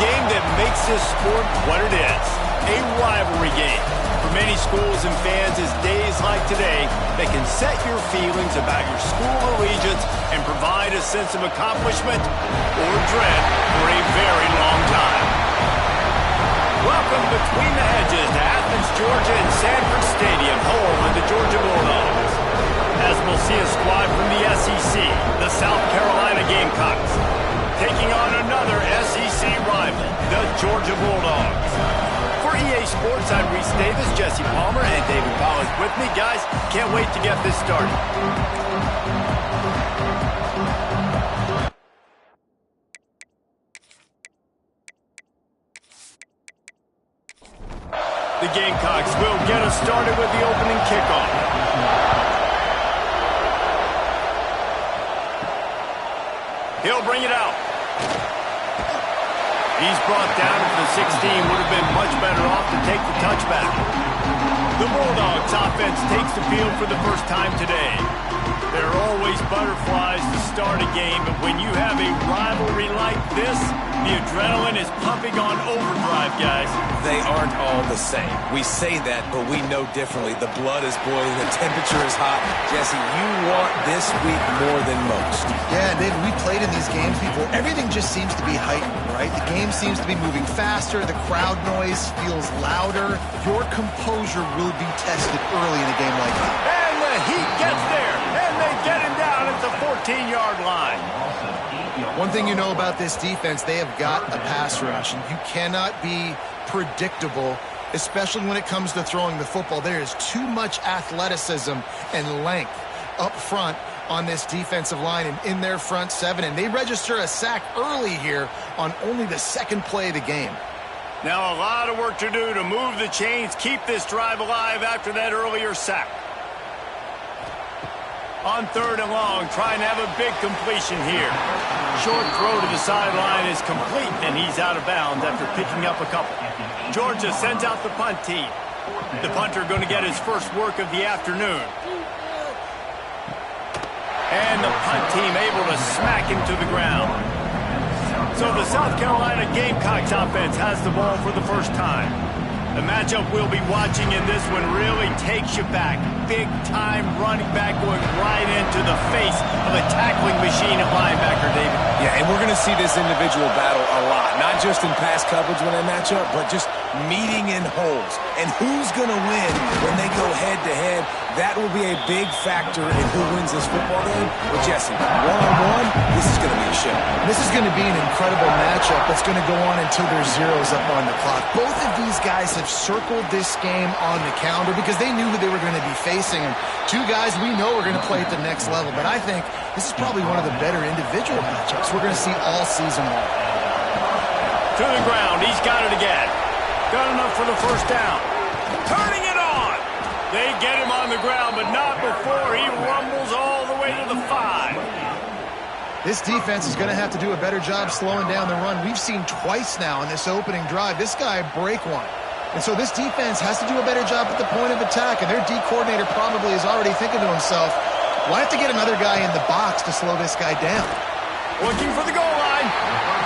game that makes this sport what it is, a rivalry game. For many schools and fans, it's days like today that can set your feelings about your school allegiance and provide a sense of accomplishment or dread for a very long time. Welcome between the hedges to Athens, Georgia and Sanford Stadium, home of the Georgia Bulldogs. As we'll see a squad from the SEC, the South Carolina Gamecocks, taking on another SEC rival, the Georgia Bulldogs. For EA Sports, I'm Reese Davis, Jesse Palmer, and David Collins with me. Guys, can't wait to get this started. The Gamecocks will get us started with the opening kickoff. He'll bring it out. He's brought down to the 16. Would have been much better off to take the touchback. The Bulldogs offense takes the field for the first time today. There are always butterflies to start a game, but when you have a rivalry like this, the adrenaline is pumping on overdrive, guys. They aren't all the same. We say that, but we know differently. The blood is boiling, the temperature is hot. Jesse, you want this week more than most. Yeah, David, we played in these games before. Everything just seems to be heightened, right? The game seems to be moving faster. The crowd noise feels louder. Your composure will be tested early in a game like that. And the heat gets there, and they get him down at the 14-yard line. One thing you know about this defense, they have got a pass rush, and you cannot be predictable, especially when it comes to throwing the football. There is too much athleticism and length up front on this defensive line and in their front seven, and they register a sack early here on only the second play of the game. Now a lot of work to do to move the chains, keep this drive alive after that earlier sack. On 3rd and long, trying to have a big completion here. Short throw to the sideline is complete, and he's out of bounds after picking up a couple. Georgia sends out the punt team. The punter going to get his first work of the afternoon. And the punt team able to smack him to the ground. So the South Carolina Gamecocks offense has the ball for the first time. The matchup we'll be watching in this one really takes you back. Big-time running back going right into the face of a tackling machine at linebacker, David. Yeah, and we're going to see this individual battle a lot. Not just in pass coverage when they match up, but just meeting in holes. And who's going to win when they go head-to-head? That will be a big factor in who wins this football game. But Jesse, one-on-one, this is going to be a show. This is going to be an incredible matchup that's going to go on until there's zeros up on the clock. Both of these guys have circled this game on the calendar because they knew who they were going to be facing. And two guys we know are going to play at the next level. But I think this is probably one of the better individual matchups we're going to see all season long. To the ground. He's got it again. Got enough for the first down. Turning it on. They get him on the ground, but not before he rumbles all the way to the 5. This defense is going to have to do a better job slowing down the run. We've seen twice now in this opening drive. This guy break one. And so this defense has to do a better job at the point of attack, and their D coordinator probably is already thinking to himself, we'll have to get another guy in the box to slow this guy down. Looking for the goal line.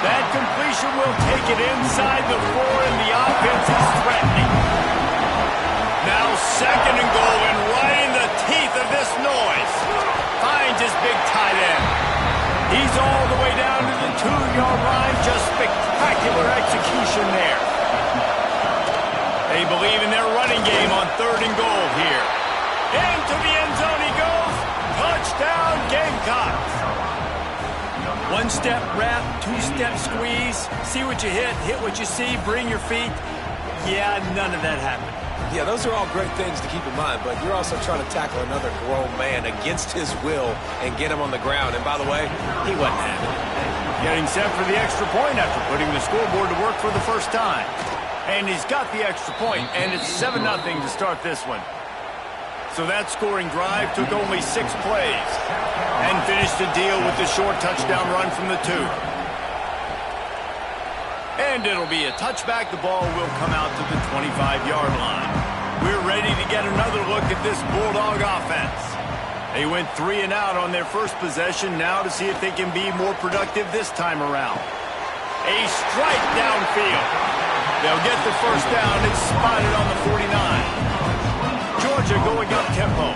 That completion will take it inside the 4, and the offense is threatening. Now 2nd and goal, and right in the teeth of this noise. Finds his big tight end. He's all the way down to the 2-yard line. Just spectacular execution there. They believe in their running game on 3rd and goal here. Into the end zone he goes. Touchdown, Gamecocks. 1-step wrap, 2-step squeeze. See what you hit what you see, bring your feet. Yeah, none of that happened. Yeah, those are all great things to keep in mind, but you're also trying to tackle another grown man against his will and get him on the ground. And by the way, he wasn't having it. Getting set for the extra point after putting the scoreboard to work for the first time. And he's got the extra point, and it's 7-0 to start this one. So that scoring drive took only 6 plays and finished the deal with the short touchdown run from the 2. And it'll be a touchback. The ball will come out to the 25-yard line. We're ready to get another look at this Bulldog offense. They went 3 and out on their first possession, now to see if they can be more productive this time around. A strike downfield. They'll get the first down. It's spotted on the 49. Georgia going up tempo.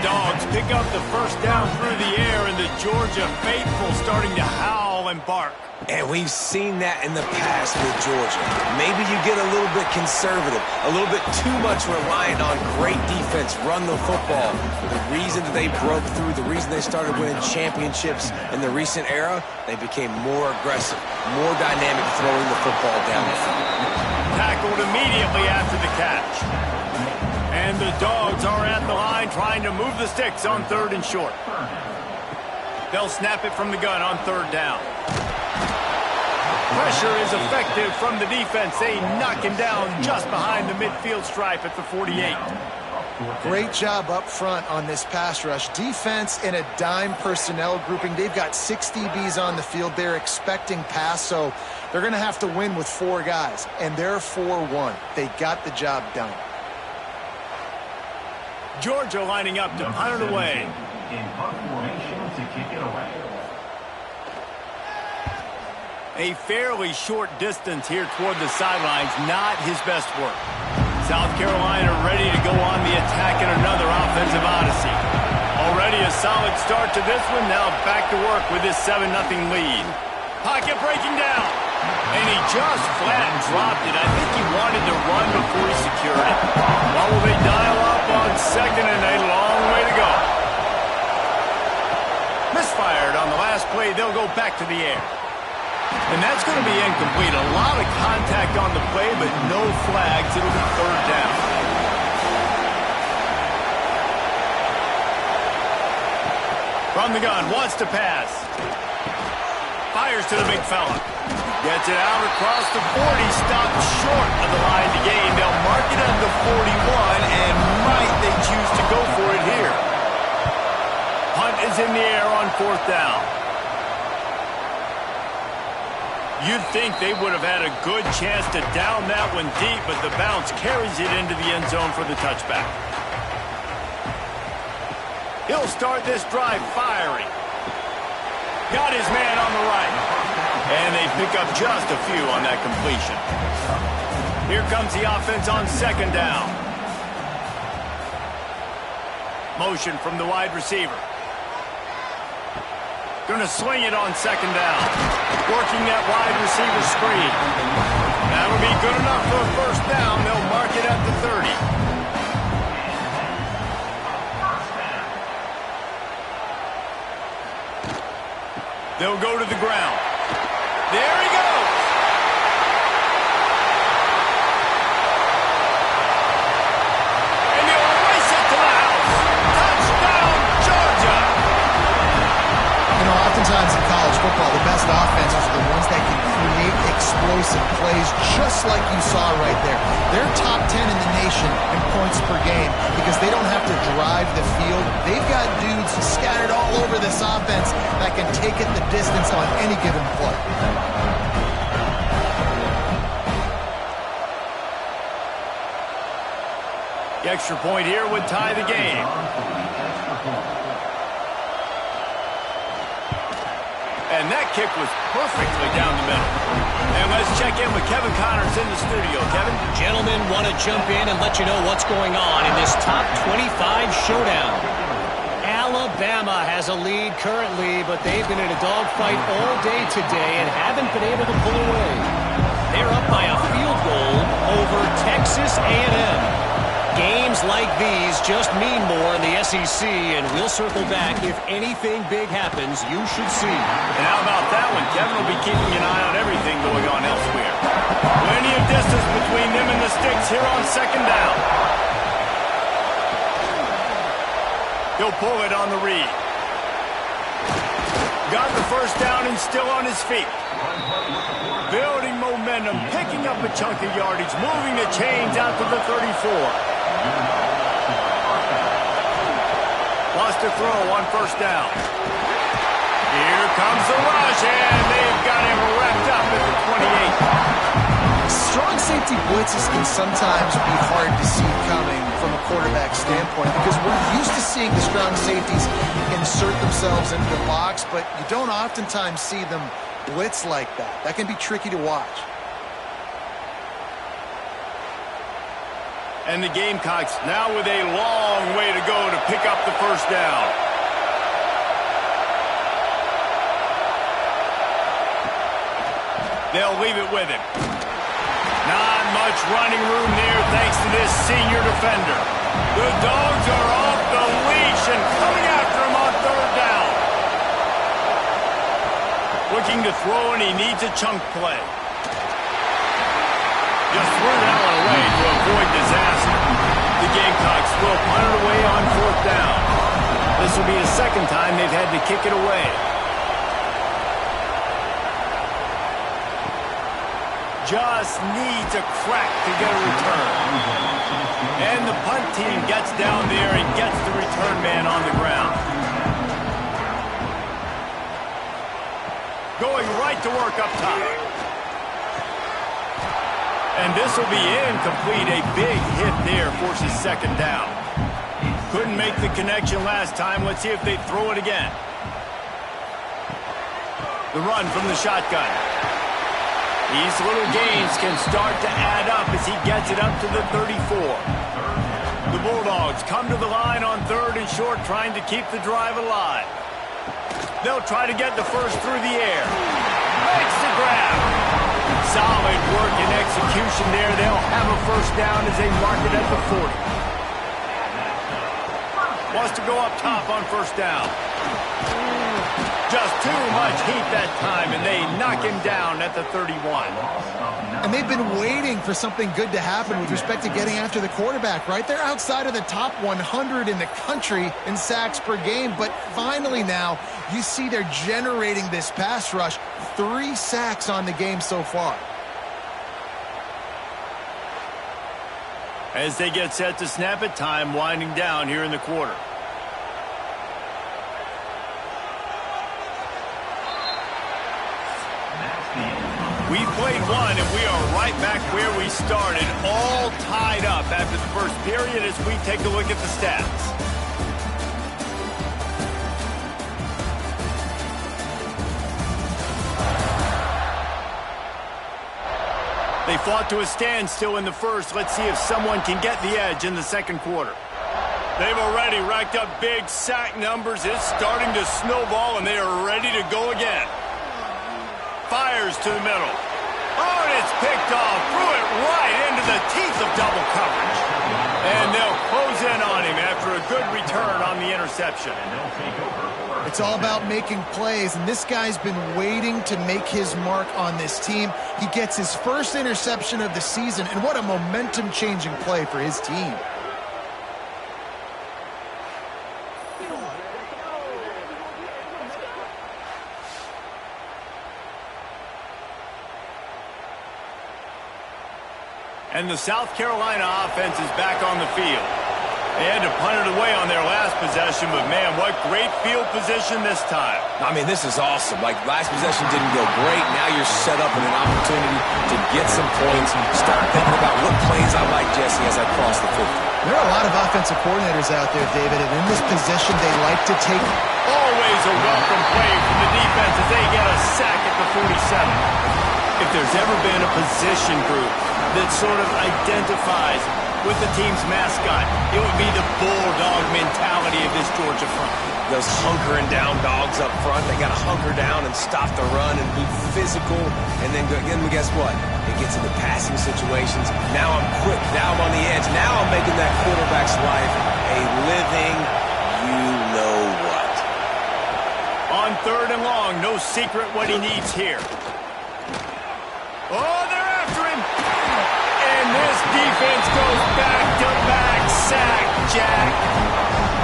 Dogs pick up the first down through the air, and the Georgia faithful starting to howl and bark. And we've seen that in the past with Georgia. Maybe you get a little bit conservative, a little bit too much reliant on great defense, run the football. The reason that they broke through, the reason they started winning championships in the recent era, they became more aggressive, more dynamic throwing the football down the field. Tackled immediately after the catch. And the Dogs are at the line trying to move the sticks on 3rd and short. They'll snap it from the gun on 3rd down. Pressure is effective from the defense. They knock him down just behind the midfield stripe at the 48. Great job up front on this pass rush. Defense in a dime personnel grouping. They've got 6 DBs on the field. They're expecting pass, so they're going to have to win with 4 guys. And they're 4-1. They got the job done. Georgia lining up to punt it away. In punt formation to kick it away. A fairly short distance here toward the sidelines, not his best work. South Carolina ready to go on the attack in another offensive odyssey. Already a solid start to this one, now back to work with this 7-0 lead. Pocket breaking down, and he just flat dropped it. I think he wanted to run before he secured it. Well, will they dial up on 2nd and a long way to go? Misfired on the last play, they'll go back to the air. And that's going to be incomplete. A lot of contact on the play, but no flags. It'll be 3rd down. From the gun, wants to pass. Fires to the big fella. Gets it out across the 40. Stopped short of the line to gain. They'll mark it at the 41, and might they choose to go for it here. Punt is in the air on 4th down. You'd think they would have had a good chance to down that one deep, but the bounce carries it into the end zone for the touchback. He'll start this drive firing. Got his man on the right. And they pick up just a few on that completion. Here comes the offense on 2nd down. Motion from the wide receiver. Gonna swing it on 2nd down. Working that wide receiver screen. That'll be good enough for a 1st down. They'll mark it at the 30. They'll go to the ground. There he goes. And he'll race it to the house. Touchdown, Georgia. You know, oftentimes in college football, the best offenses are the ones that can create explosive plays, just like you saw right there. They're top 10 in the nation in points per game because they don't have to drive the field. They've got dudes scattered all over this offense that can take it the distance on any given play. The extra point here would tie the game. And that kick was perfectly down the middle. And let's check in with Kevin Connors in the studio. Kevin? Gentlemen, want to jump in and let you know what's going on in this top 25 showdown. Alabama has a lead currently, but they've been in a dogfight all day today and haven't been able to pull away. They're up by a field goal over Texas A&M. Games like these just mean more in the SEC, and we'll circle back. If anything big happens, you should see. And how about that one? Kevin will be keeping an eye on everything going on elsewhere. Plenty of distance between them and the sticks here on 2nd down. He'll pull it on the read. Got the 1st down and still on his feet. Building momentum, picking up a chunk of yardage, moving the chains out to the 34. Wants to throw on 1st down. Here comes the rush, and they've got him wrapped up at the 28. Strong safety blitzes can sometimes be hard to see coming from a quarterback standpoint because we're used to seeing the strong safeties insert themselves into the box, but you don't oftentimes see them blitz like that. That can be tricky to watch. And the Gamecocks now with a long way to go to pick up the first down. They'll leave it with him. Not much running room there thanks to this senior defender. The Dogs are off the leash and coming after him on third down. Looking to throw, and he needs a chunk play. Just threw that one away to avoid disaster. The Gamecocks will punt it away on fourth down. This will be the second time they've had to kick it away. Just needs a crack to get a return. And the punt team gets down there and gets the return man on the ground. Going right to work up top. And this will be incomplete. A big hit there forces second down. Couldn't make the connection last time. Let's see if they throw it again. The run from the shotgun. These little gains can start to add up as he gets it up to the 34. The Bulldogs come to the line on third and short, trying to keep the drive alive. They'll try to get the first through the air. Makes the grab. Solid work and execution there. They'll have a first down as they mark it at the 40. Wants to go up top on first down. Just too much heat that time, and they knock him down at the 31. And they've been waiting for something good to happen with respect to getting after the quarterback, right? They're outside of the top 100 in the country in sacks per game, but finally now you see they're generating this pass rush. 3 sacks on the game so far. As they get set to snap it, time winding down here in the quarter. We played one, and we are right back where we started, all tied up after the first period as we take a look at the stats. They fought to a standstill in the first. Let's see if someone can get the edge in the second quarter. They've already racked up big sack numbers. It's starting to snowball, and they are ready to go again. Fires to the middle. Oh, and it's picked off. Threw it right into the teeth of double coverage. And they'll close in on him after a good return on the interception. It's all about making plays, and this guy's been waiting to make his mark on this team. He gets his first interception of the season, and what a momentum-changing play for his team. And the South Carolina offense is back on the field. They had to punt it away on their last possession, but man, what great field position this time. I mean, this is awesome. Like, last possession didn't go great. Now you're set up with an opportunity to get some points. Start thinking about what plays I like, Jesse, as I cross the 50. There are a lot of offensive coordinators out there, David, and in this position, they like to take... Always a welcome play from the defense as they get a sack at the 47. If there's ever been a position group that sort of identifies with the team's mascot, it would be the bulldog mentality of this Georgia front. Those hunkering down dogs up front, they got to hunker down and stop the run and be physical. And then guess what? It gets into passing situations. Now I'm quick. Now I'm on the edge. Now I'm making that quarterback's life a living you-know-what. On third and long, no secret what he needs here. Oh, they're after him. And this defense goes back-to-back sack, Jack.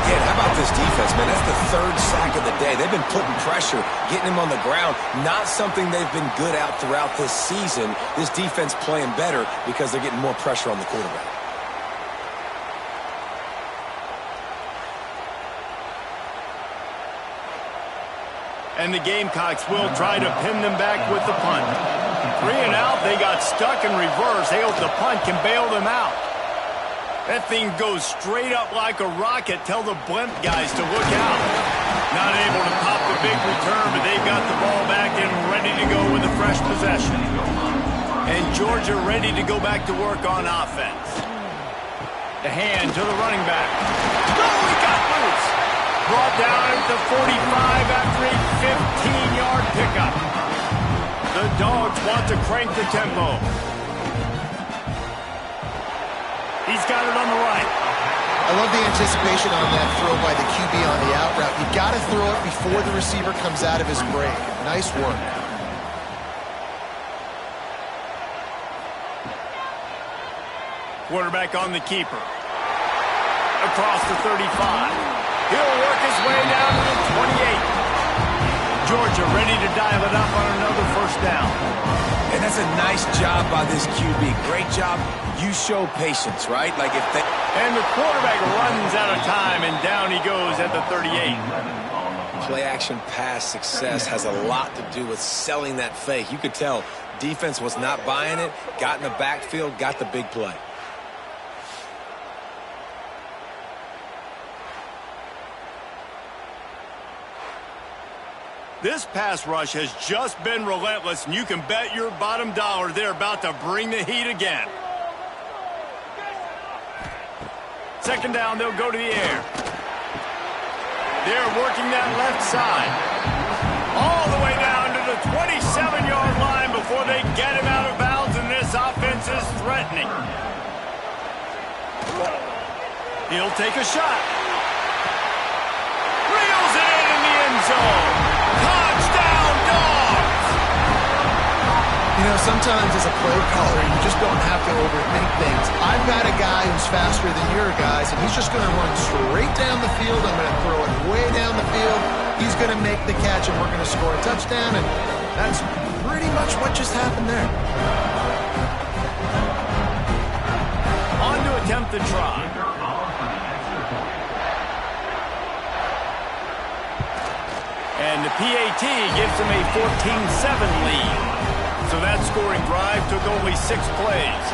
Yeah, how about this defense, man? That's the 3rd sack of the day. They've been putting pressure, getting him on the ground. Not something they've been good at throughout this season. This defense playing better because they're getting more pressure on the quarterback. And the Gamecocks will try to pin them back with the punt. 3 and out, they got stuck in reverse. They hope the punt can bail them out. That thing goes straight up like a rocket. Tell the blimp guys to look out. Not able to pop the big return, but they've got the ball back and ready ready to go with a fresh possession. And Georgia ready to go back to work on offense. The hand to the running back. Oh, he got loose. Brought down at the 45 after a 15-yard pickup. The Dogs want to crank the tempo. He's got it on the right. I love the anticipation on that throw by the QB on the out route. You got to throw it before the receiver comes out of his break. Nice work. Quarterback on the keeper. Across the 35. He'll work his way down to the 28. Georgia ready to dial it up on another first down. And that's a nice job by this QB. Great job. You show patience, right? Like if they... And the quarterback runs out of time, and down he goes at the 38. Play-action pass success has a lot to do with selling that fake. You could tell defense was not buying it, got in the backfield, got the big play. This pass rush has just been relentless, and you can bet your bottom dollar they're about to bring the heat again. Second down, they'll go to the air. They're working that left side. All the way down to the 27-yard line before they get him out of bounds, and this offense is threatening. He'll take a shot. Reels it in the end zone. Touchdown, Dogs! You know, sometimes as a play caller, you just don't have to overthink things. I've got a guy who's faster than your guys, and he's just going to run straight down the field. I'm going to throw it way down the field. He's going to make the catch, and we're going to score a touchdown, and that's pretty much what just happened there. On to attempt the try. And the PAT gives them a 14-7 lead. So that scoring drive took only 6 plays.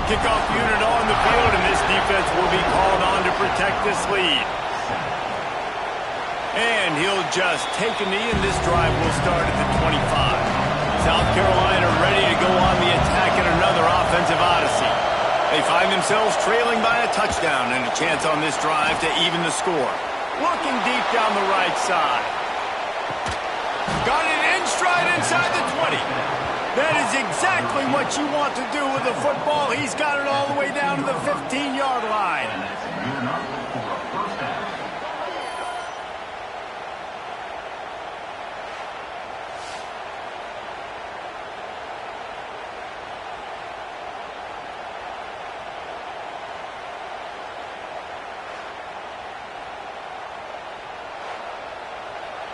Kickoff unit on the field, and this defense will be called on to protect this lead. And he'll just take a knee, and this drive will start at the 25. South Carolina ready to go on the attack in another offensive odyssey. They find themselves trailing by a touchdown and a chance on this drive to even the score. Looking deep down the right side. Got it in stride inside the 20. That is exactly what you want to do with the football. He's got it all the way down to the 15-yard line.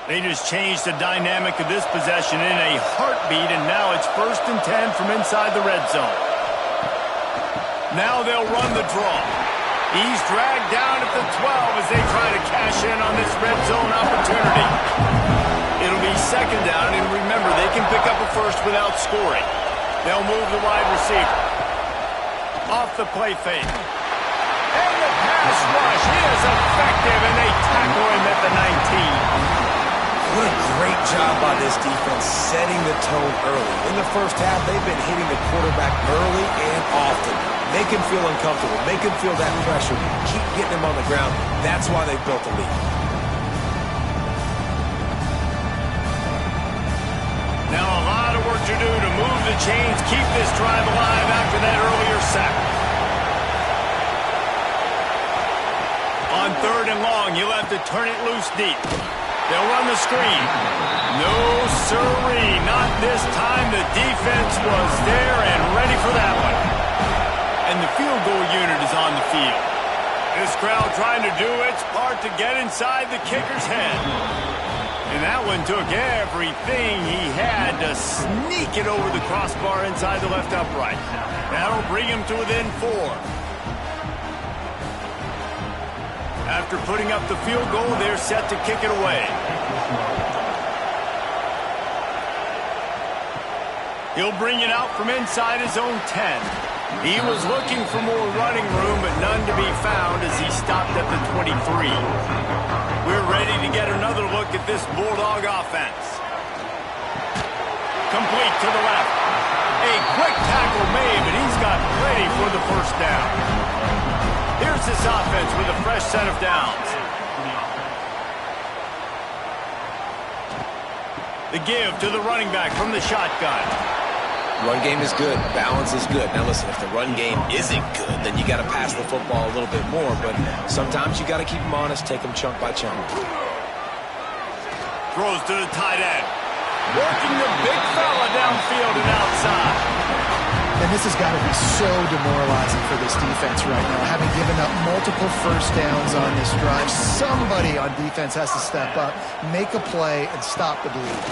They just changed the dynamic of this possession in a heartbeat, and now it's 1st and 10 from inside the red zone. Now they'll run the draw. He's dragged down at the 12 as they try to cash in on this red zone opportunity. It'll be 2nd down, and remember, they can pick up a first without scoring. They'll move the wide receiver. Off the play fake. And the pass rush is effective, and they tackle him at the 19. What a great job by this defense setting the tone early. In the first half, they've been hitting the quarterback early and often. Make him feel uncomfortable. Make him feel that pressure. Keep getting him on the ground. That's why they've built a lead. Now a lot of work to do to move the chains, keep this drive alive after that earlier sack. On 3rd and long, you'll have to turn it loose deep. They'll run the screen. No siree, not this time. The defense was there and ready for that one. And the field goal unit is on the field. This crowd trying to do its part to get inside the kicker's head. And that one took everything he had to sneak it over the crossbar inside the left upright. That'll bring him to within 4. After putting up the field goal, they're set to kick it away. He'll bring it out from inside his own 10. He was looking for more running room, but none to be found as he stopped at the 23. We're ready to get another look at this Bulldog offense. Complete to the left. A quick tackle made, but he's got plenty for the first down. Here's this offense with a fresh set of downs. The give to the running back from the shotgun. Run game is good. Balance is good. Now listen, if the run game isn't good, then you got to pass the football a little bit more. But sometimes you got to keep them honest, take them chunk by chunk. Throws to the tight end. Working the big fella downfield and outside. And this has got to be so demoralizing for this defense right now, having given up multiple first downs on this drive. Somebody on defense has to step up, make a play, and stop the bleed.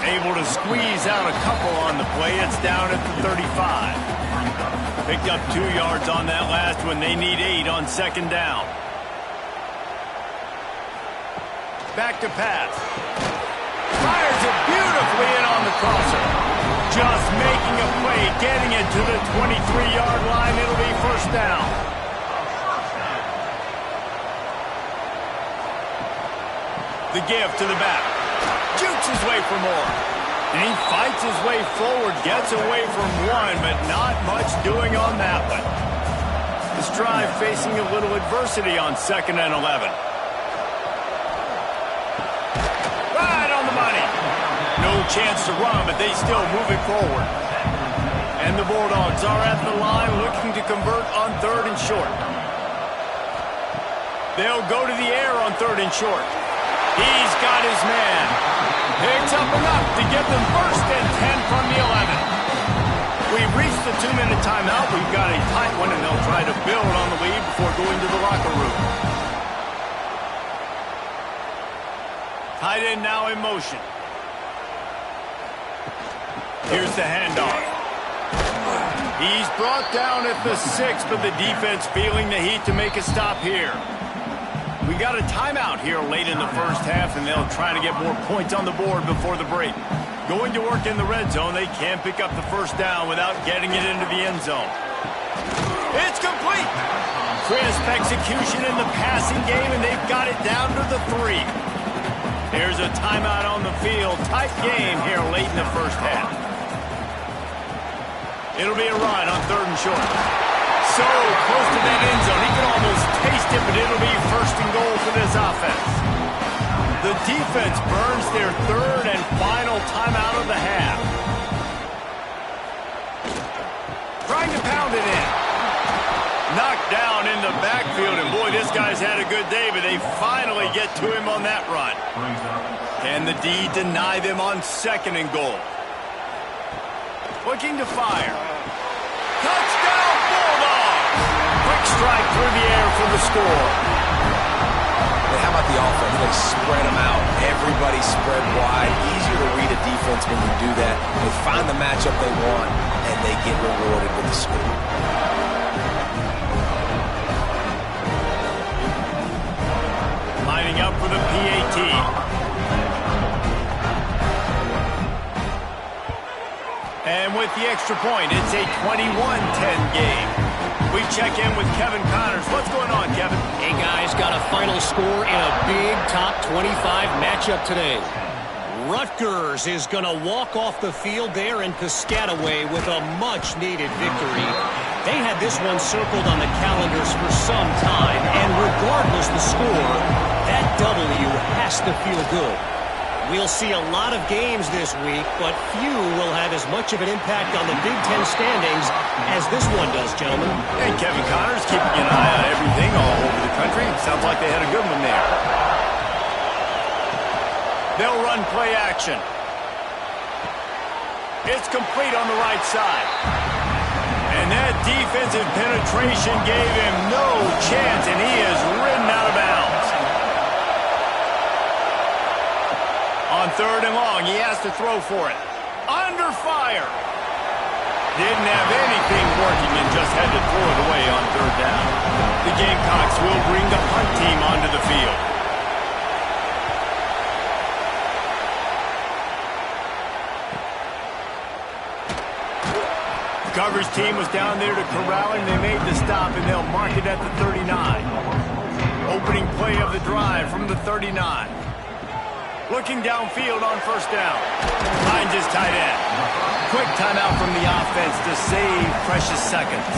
Able to squeeze out a couple on the play. It's down at the 35. Picked up 2 yards on that last one. They need 8 on second down. Back to pass. Fires it beautifully in on the crosser. Just making a play, getting it to the 23-yard line. It'll be first down. The give to the back. Jukes his way for more. And he fights his way forward, gets away from one, but not much doing on that one. This drive facing a little adversity on 2nd and 11. Right on the money. No chance to run, but they still move it forward. And the Bulldogs are at the line looking to convert on 3rd and short. They'll go to the air on 3rd and short. He's got his man. Picks up enough to get them 1st and 10 from the 11. We've reached the 2-minute timeout. We've got a tight one, and they'll try to build on the lead before going to the locker room. Tight end now in motion. Here's the handoff. He's brought down at the 6, but the defense feeling the heat to make a stop here. We got a timeout here late in the first half, and they'll try to get more points on the board before the break. Going to work in the red zone, they can't pick up the first down without getting it into the end zone. It's complete! Crisp execution in the passing game, and they've got it down to the 3. There's a timeout on the field. Tight game here late in the first half. It'll be a run on 3rd and short. So close to that end zone. He can almost taste it, but it'll be 1st and goal for this offense. The defense burns their 3rd and final timeout of the half. Trying to pound it in. Knocked down in the backfield, and boy, this guy's had a good day, but they finally get to him on that run. Can the D deny them on 2nd and goal? Looking to fire. Touchdown, Bulldogs! Quick strike through the air for the score. How about the offense? They spread them out. Everybody spread wide. Easier to read a defense when you do that. They find the matchup they want, and they get rewarded with the score. Lining up for the PAT. And with the extra point, it's a 21-10 game. We check in with Kevin Connors. What's going on, Kevin? Hey, guys, got a final score in a big top 25 matchup today. Rutgers is going to walk off the field there in Piscataway with a much-needed victory. They had this one circled on the calendars for some time, and regardless the score, that W has to feel good. We'll see a lot of games this week, but few will have as much of an impact on the Big Ten standings as this one does, gentlemen. And Kevin Connors keeping an eye on everything all over the country. Sounds like they had a good one there. They'll run play action. It's complete on the right side. And that defensive penetration gave him no chance, and he is ridden out of bounds. On 3rd and long, he has to throw for it. Under fire. Didn't have anything working and just had to throw it away on 3rd down. The Gamecocks will bring the punt team onto the field. The coverage team was down there to corral him. They made the stop, and they'll mark it at the 39. Opening play of the drive from the 39. Looking downfield on first down. Finds his tight end. Quick timeout from the offense to save precious seconds.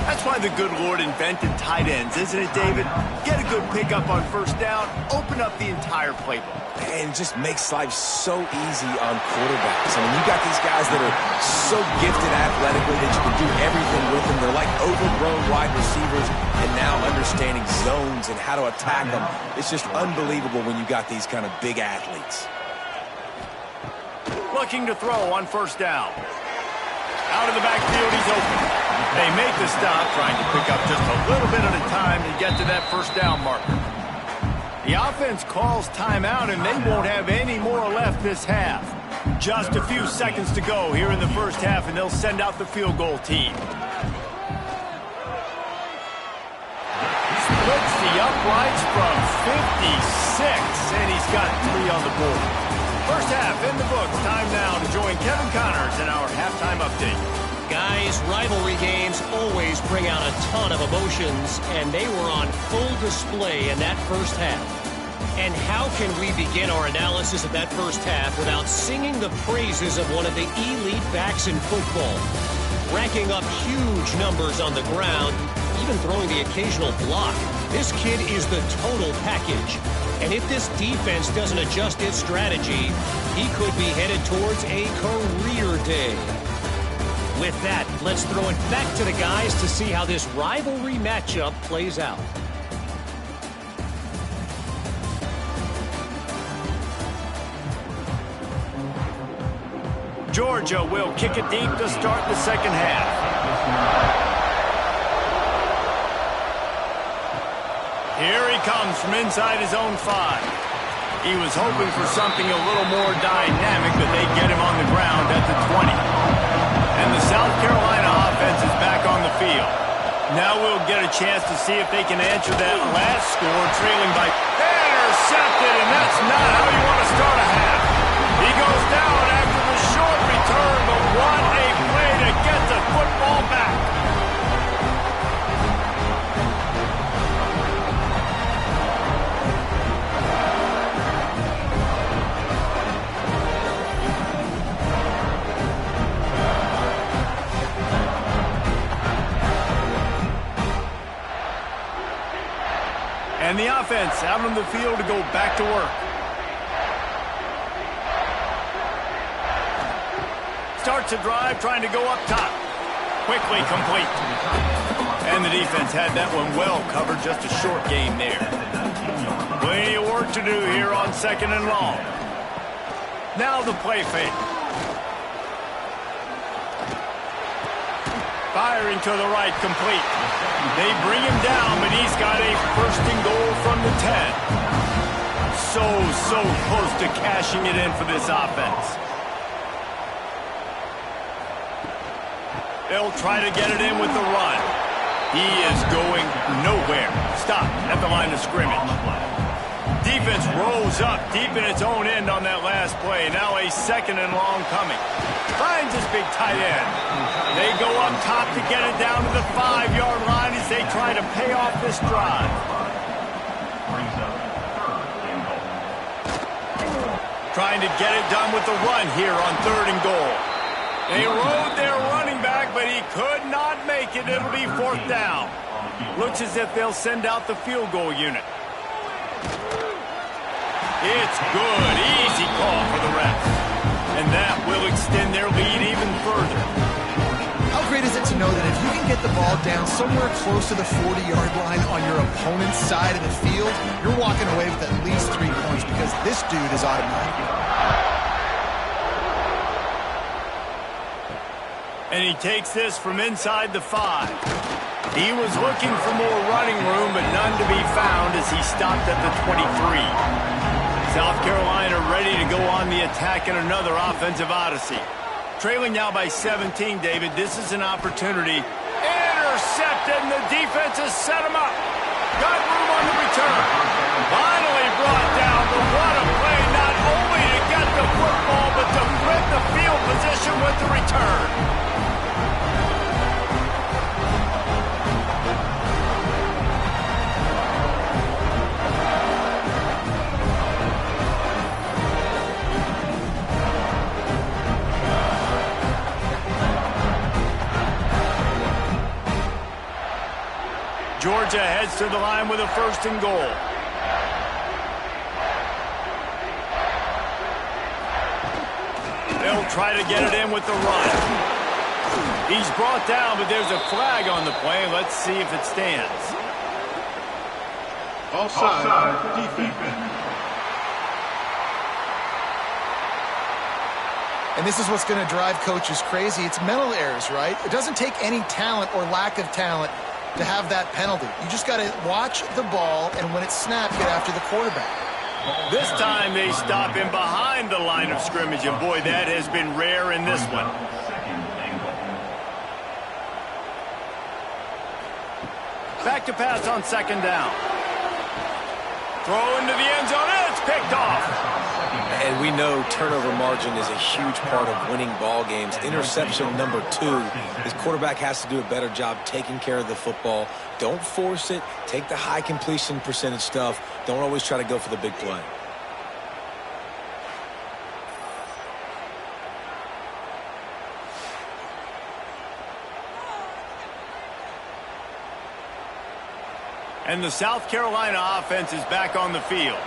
That's why the good Lord invented tight ends, isn't it, David? Get a good pickup on first down, open up the entire playbook. And it just makes life so easy on quarterbacks. I mean, you got these guys that are so gifted athletically that you can do everything with them. They're like overgrown wide receivers, and now understanding zones and how to attack them. It's just unbelievable when you got these kind of big athletes. Looking to throw on first down. Out of the backfield, he's open. They make the stop, trying to pick up just a little bit at a time to get to that first down marker. The offense calls timeout, and they won't have any more left this half. Just a few seconds to go here in the first half, and they'll send out the field goal team. Splits the uprights from 56, and he's got 3 on the board. First half in the books. Time now to join Kevin Connors in our halftime update. Guys, rivalry games always bring out a ton of emotions, and they were on full display in that first half. And how can we begin our analysis of that first half without singing the praises of one of the elite backs in football? Racking up huge numbers on the ground, even throwing the occasional block. This kid is the total package. And if this defense doesn't adjust its strategy, he could be headed towards a career day. With that, let's throw it back to the guys to see how this rivalry matchup plays out. Georgia will kick it deep to start the second half. Here he comes from inside his own 5. He was hoping for something a little more dynamic, but they get him on the ground at the 20. And the South Carolina offense is back on the field. Now we'll get a chance to see if they can answer that last score, trailing by intercepted, and that's not how you want to start a half. He goes down after the short return, but what a play to get the football back. And the offense out on the field to go back to work. Starts a drive trying to go up top. Quickly complete. And the defense had that one well covered. Just a short gain there. Plenty of work to do here on second and long. Now the play fake. Firing to the right, complete. They bring him down, but he's got a first and goal from the 10. So close to cashing it in for this offense. They'll try to get it in with the run. He is going nowhere. Stop at the line of scrimmage. Defense rolls up deep in its own end on that last play. Now a second and long coming. Finds his big tight end. They go up top to get it down to the 5-yard line as they try to pay off this drive. Trying to get it done with the run here on third and goal. They rode their running back, but he could not make it. It'll be fourth down. Looks as if they'll send out the field goal unit. It's good. Easy call for the refs. And that will extend their lead even further. How great is it to know that if you can get the ball down somewhere close to the 40-yard line on your opponent's side of the field, you're walking away with at least 3 points because this dude is automatic. And he takes this from inside the 5. He was looking for more running room, but none to be found as he stopped at the 23. South Carolina ready to go on the attack in another offensive odyssey. Trailing now by 17, David. This is an opportunity. Intercepted, and the defense has set him up. Got room on the return. Finally brought down, but what a play, not only to get the football, but to flip the field position with the return. Georgia heads to the line with a 1st and goal. They'll try to get it in with the run. He's brought down, but there's a flag on the play. Let's see if it stands. Offside, defense. And this is what's going to drive coaches crazy. It's mental errors, right? It doesn't take any talent or lack of talent to have that penalty. You just got to watch the ball, and when it's snapped, get after the quarterback. This time they stop him behind the line of scrimmage, and boy, that has been rare in this one. Back to pass on 2nd down. Throw into the end zone, and it's picked off. And we know turnover margin is a huge part of winning ball games. Interception number 2. His quarterback has to do a better job taking care of the football. Don't force it. Take the high completion percentage stuff. Don't always try to go for the big play. And the South Carolina offense is back on the field.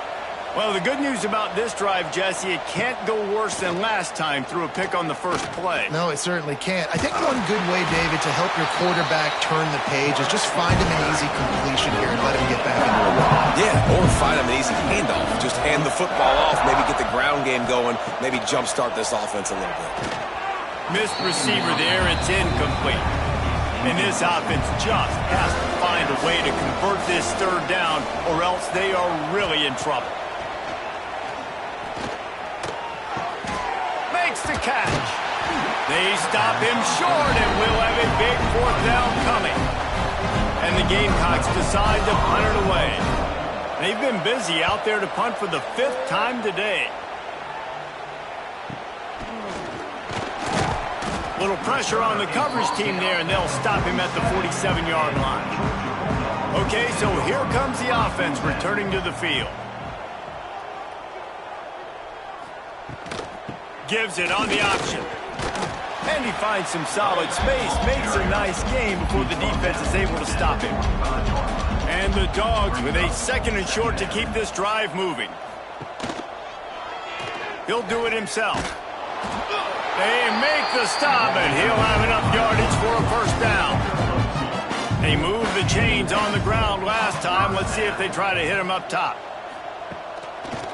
Well, the good news about this drive, Jesse, it can't go worse than last time through a pick on the first play. No, it certainly can't. I think one good way, David, to help your quarterback turn the page is just find him an easy completion here and let him get back into a run. Yeah, or find him an easy handoff. Just hand the football off, maybe get the ground game going, maybe jumpstart this offense a little bit. Missed receiver there, it's incomplete. And this offense just has to find a way to convert this 3rd down, or else they are really in trouble. Makes the catch. They stop him short, and we'll have a big 4th down coming. And the Gamecocks decide to punt it away. They've been busy out there to punt for the 5th time today. Little pressure on the coverage team there, and they'll stop him at the 47-yard line. Okay, so here comes the offense returning to the field. Gives it on the option. And he finds some solid space, makes a nice game before the defense is able to stop him. And the Dogs with a 2nd and short to keep this drive moving. He'll do it himself. They make the stop, and he'll have enough yardage for a 1st down. They moved the chains on the ground last time. Let's see if they try to hit him up top.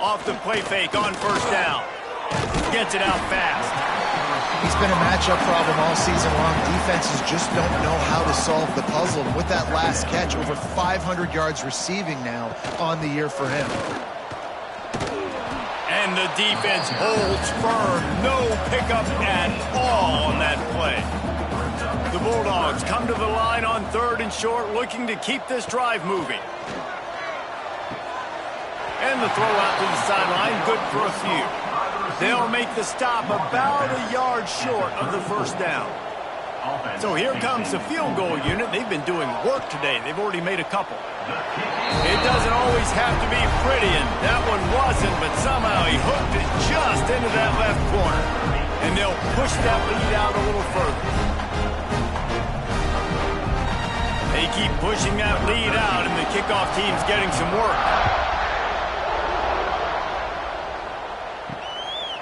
Off the play fake on 1st down. Gets it out fast. He's been a matchup problem all season long. Defenses just don't know how to solve the puzzle. And with that last catch, over 500 yards receiving now on the year for him. And the defense holds firm. No pickup at all on that play. The Bulldogs come to the line on 3rd and short, looking to keep this drive moving. And the throw out to the sideline, good for a few. They'll make the stop about a yard short of the 1st down. So here comes the field goal unit. They've been doing work today. They've already made a couple. It doesn't always have to be pretty, and that one wasn't, but somehow he hooked it just into that left corner. And they'll push that lead out a little further. They keep pushing that lead out, and the kickoff team's getting some work.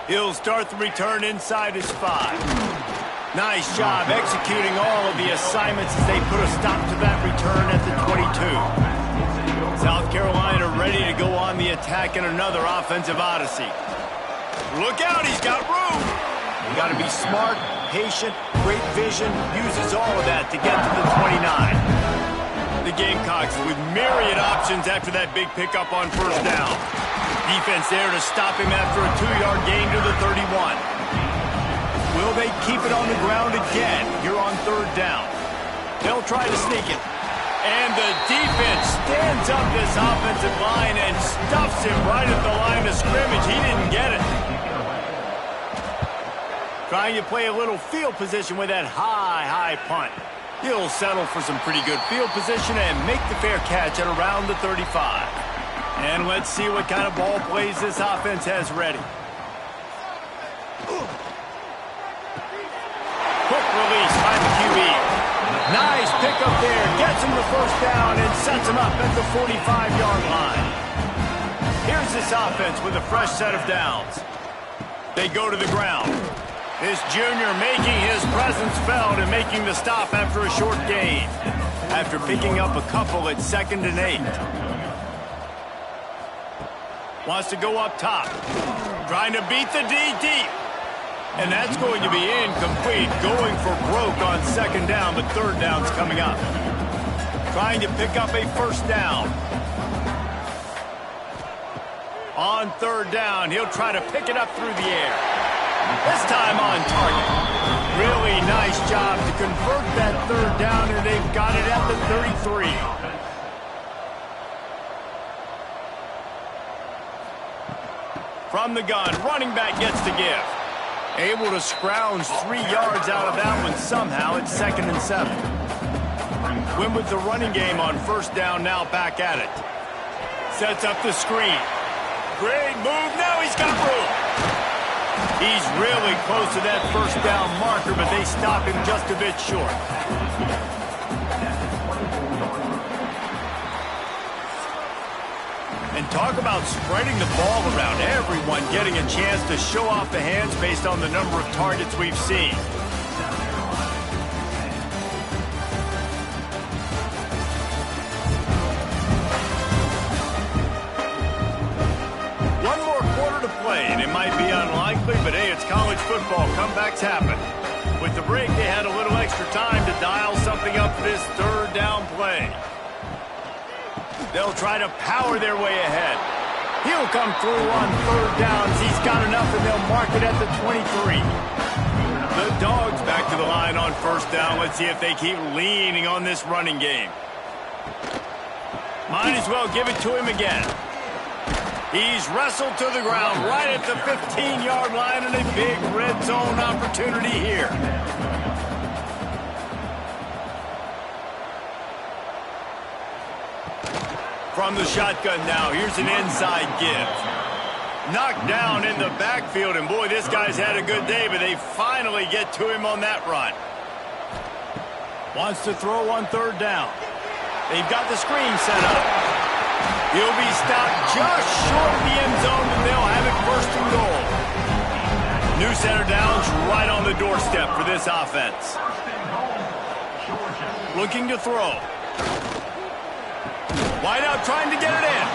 He'll start the return inside his 5. Nice job executing all of the assignments as they put a stop to that return at the 22. South Carolina ready to go on the attack in another offensive odyssey. Look out, he's got room. You got to be smart, patient, great vision, uses all of that to get to the 29. The Gamecocks with myriad options after that big pickup on 1st down. Defense there to stop him after a 2-yard gain to the 31. Will they keep it on the ground again here on 3rd down? They'll try to sneak it. And the defense stands up this offensive line and stuffs him right at the line of scrimmage. He didn't get it. Trying to play a little field position with that high punt. He'll settle for some pretty good field position and make the fair catch at around the 35. And let's see what kind of ball plays this offense has ready. Quick release by the QB. Nice pickup there. Gets him the first down and sets him up at the 45-yard line. Here's this offense with a fresh set of downs. They go to the ground. This junior making his presence felt and making the stop after a short gain. After picking up a couple at 2nd and 8. Wants to go up top. Trying to beat the D deep. And that's going to be incomplete. Going for broke on 2nd down, but 3rd down's coming up. Trying to pick up a first down. On 3rd down, he'll try to pick it up through the air. This time on target. Really nice job to convert that 3rd down, and they've got it at the 33. From the gun, running back gets to give. Able to scrounge 3 yards out of that one somehow at 2nd and 7. Win with the running game on 1st down, now back at it. Sets up the screen. Great move, now he's got room. He's really close to that 1st down marker, but they stop him just a bit short. And talk about spreading the ball around. Everyone getting a chance to show off the hands based on the number of targets we've seen. One more quarter to play, and it might be unlikely, but hey, it's college football. Comebacks happen. With the break, they had a little extra time to dial something up for this 3rd down play. They'll try to power their way ahead. He'll come through on 3rd downs. He's got enough, and they'll mark it at the 23. The Dogs back to the line on 1st down. Let's see if they keep leaning on this running game. Might as well give it to him again. He's wrestled to the ground right at the 15-yard line, and a big red zone opportunity here. From the shotgun now, here's an inside give. Knocked down in the backfield, and boy, this guy's had a good day, but they finally get to him on that run. Wants to throw on 3rd down. They've got the screen set up. He'll be stopped just short of the end zone, but they'll have it 1st and goal. New center downs right on the doorstep for this offense. Looking to throw. Wide out trying to get it in.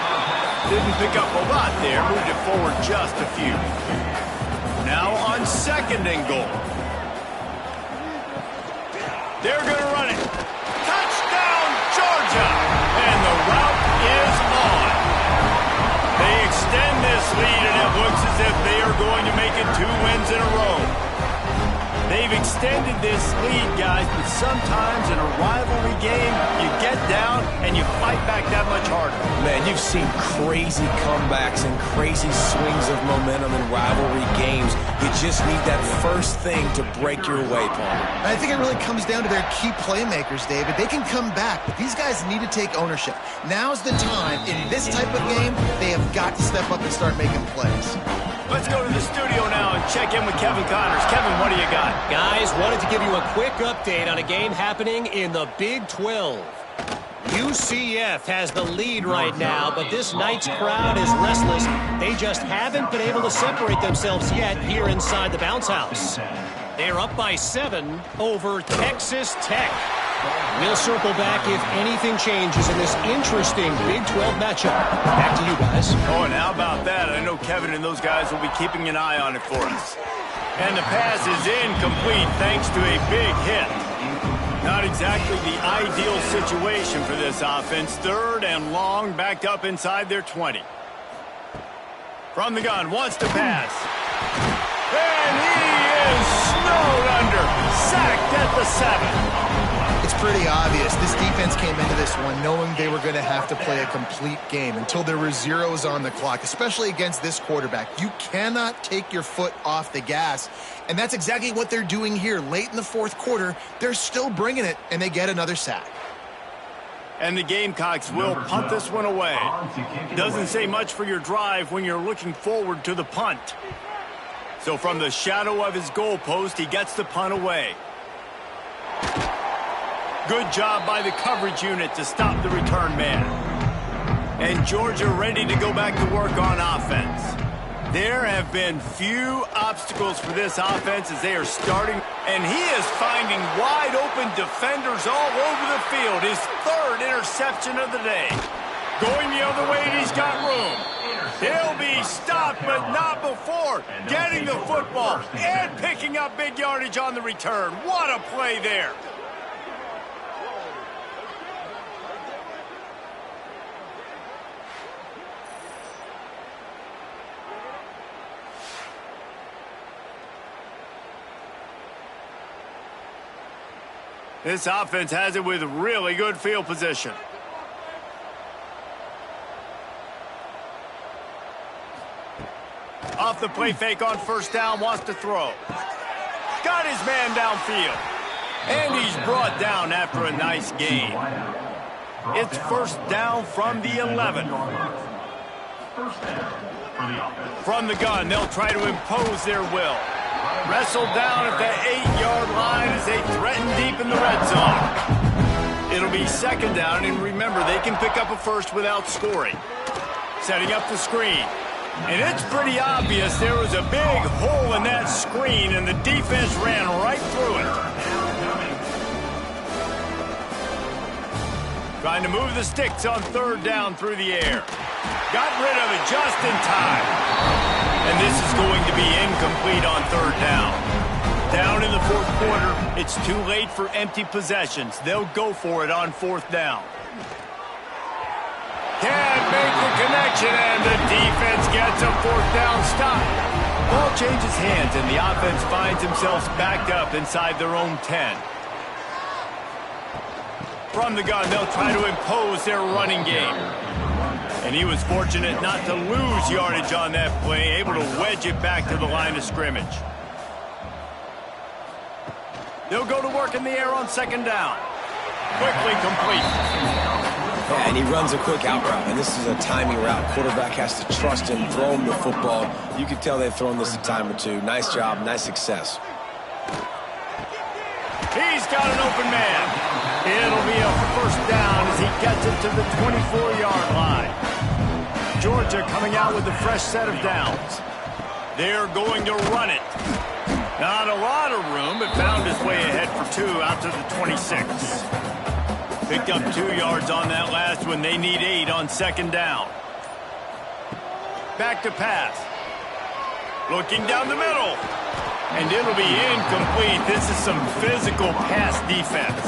Didn't pick up a lot there. Moved it forward just a few. Now on 2nd and goal. They're going to run it. Touchdown, Georgia! And the route is on. They extend this lead, and it looks as if they are going to make it 2 wins in a row. They've extended this lead, guys, but sometimes in a rivalry game, you get down and you fight back that much harder. Man, you've seen crazy comebacks and crazy swings of momentum in rivalry games. You just need that first thing to break your way, Paul. I think it really comes down to their key playmakers, David. They can come back, but these guys need to take ownership. Now's the time. In this type of game, they have got to step up and start making plays. Let's go to the studio now and check in with Kevin Connors. Kevin, what do you got? Guys, wanted to give you a quick update on a game happening in the Big 12. UCF has the lead right now, but this night's crowd is restless. They just haven't been able to separate themselves yet here inside the bounce house. They're up by 7 over Texas Tech. We'll circle back if anything changes in this interesting Big 12 matchup. Back to you guys. Oh, and how about that? I know Kevin and those guys will be keeping an eye on it for us. And the pass is incomplete thanks to a big hit. Not exactly the ideal situation for this offense. 3rd and long, backed up inside their 20. From the gun, wants to pass. And he is snowed under. Sacked at the 7. It's pretty obvious. This defense came into this one knowing they were going to have to play a complete game until there were zeros on the clock, especially against this quarterback. You cannot take your foot off the gas, and that's exactly what they're doing here. Late in the 4th quarter, they're still bringing it, and they get another sack. And the Gamecocks will punt this one away. Doesn't say much for your drive when you're looking forward to the punt. So from the shadow of his goalpost, he gets the punt away. Good job by the coverage unit to stop the return man. And Georgia ready to go back to work on offense. There have been few obstacles for this offense as they are starting. And he is finding wide-open defenders all over the field. His third interception of the day. Going the other way, and he's got room. He'll be stopped, but not before getting the football and picking up big yardage on the return. What a play there. This offense has it with really good field position. Off the play fake on first down, wants to throw. Got his man downfield. And he's brought down after a nice gain. It's first down from the 11. From the gun, they'll try to impose their will. Wrestled down at the 8-yard line as they threaten deep in the red zone. It'll be second down, and remember, they can pick up a first without scoring. Setting up the screen. And it's pretty obvious there was a big hole in that screen, and the defense ran right through it. Trying to move the sticks on third down through the air. Got rid of it just in time. And this is going to be incomplete on third down. Down in the fourth quarter, it's too late for empty possessions. They'll go for it on fourth down. Can't make the connection, and the defense gets a fourth down stop. Ball changes hands, and the offense finds themselves backed up inside their own 10. From the gun, they'll try to impose their running game. And he was fortunate not to lose yardage on that play, able to wedge it back to the line of scrimmage. They'll go to work in the air on second down. Quickly complete. Yeah, and he runs a quick out route, and this is a timing route. Quarterback has to trust him, throw him the football. You can tell they've thrown this a time or two. Nice job, nice success. He's got an open man. It'll be a first down as he gets it to the 24-yard line. Georgia coming out with a fresh set of downs. They're going to run it. Not a lot of room, but found his way ahead for two out to the 26. Picked up 2 yards on that last one. They need 8 on second down. Back to pass. Looking down the middle. And it'll be incomplete. This is some physical pass defense.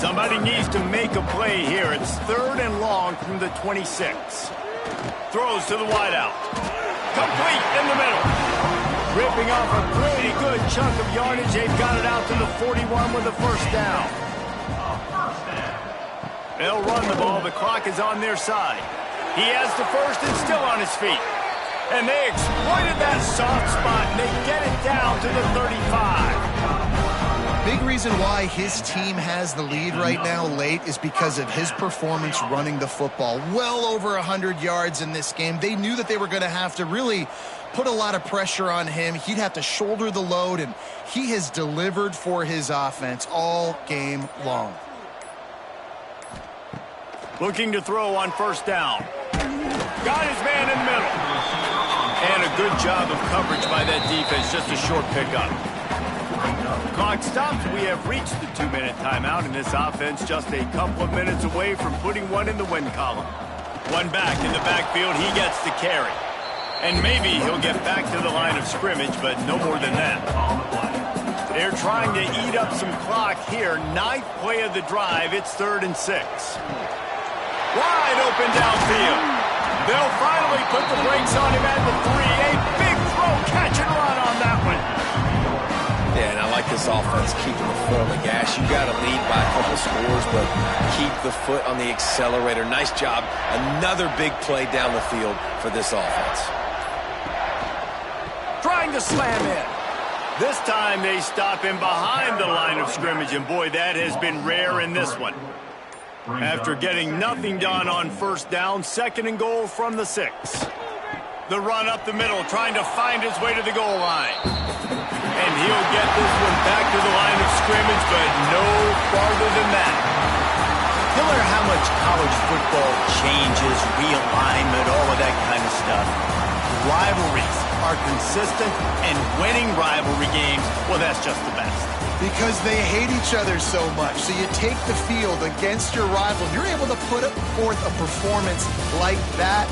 Somebody needs to make a play here. It's third and long from the 26. Throws to the wideout. Complete in the middle. Ripping off a pretty good chunk of yardage. They've got it out to the 41 with a first down. They'll run the ball. The clock is on their side. He has the first and still on his feet. And they exploited that soft spot, and they get it down to the 35. Big reason why his team has the lead right now late is because of his performance running the football. Well over 100 yards in this game. They knew that they were going to have to really put a lot of pressure on him. He'd have to shoulder the load, and he has delivered for his offense all game long. Looking to throw on first down. Got his man in the middle. And a good job of coverage by that defense. Just a short pickup. Clock stops. We have reached the 2-minute timeout, and this offense just a couple of minutes away from putting one in the win column. One back in the backfield. He gets the carry. And maybe he'll get back to the line of scrimmage, but no more than that. They're trying to eat up some clock here. 9th play of the drive. It's 3rd and 6. Wide open downfield. They'll finally put the brakes on him at the 3. A big throw, catch and run on that one. Yeah, and I like this offense keeping the foot on the gas. You got to lead by a couple scores, but keep the foot on the accelerator. Nice job. Another big play down the field for this offense. Trying to slam in. This time they stop him behind the line of scrimmage, and boy, that has been rare in this one. After getting nothing done on first down, 2nd and goal from the 6. The run up the middle, trying to find his way to the goal line. And he'll get this one back to the line of scrimmage, but no farther than that. No matter how much college football changes, realignment, all of that kind of stuff, rivalries are consistent, and winning rivalry games, well, that's just the best. Because they hate each other so much. So you take the field against your rival. You're able to put forth a performance like that.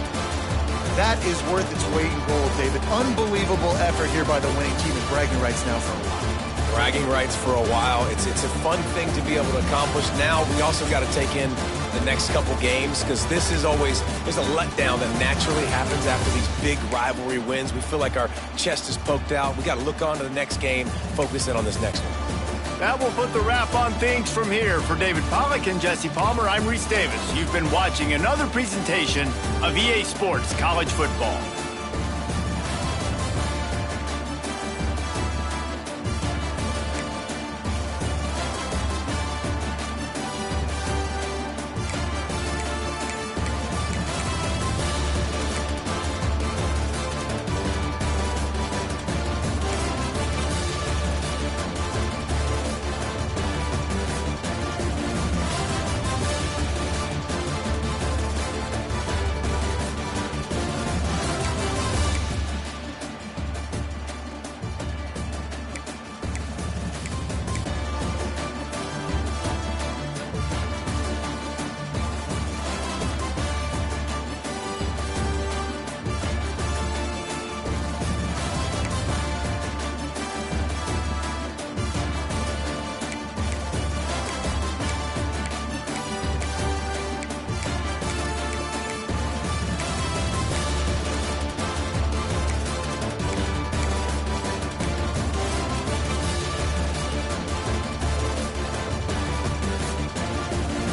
That is worth its weight in gold, David. Unbelievable effort here by the winning team, and bragging rights now for a while. Bragging rights for a while. It's a fun thing to be able to accomplish. Now we also got to take in the next couple games, because this is always, there's a letdown that naturally happens after these big rivalry wins. We feel like our chest is poked out. We got to look on to the next game, focus in on this next one. That will put the wrap on things from here. For David Pollack and Jesse Palmer, I'm Reese Davis. You've been watching another presentation of EA Sports College Football.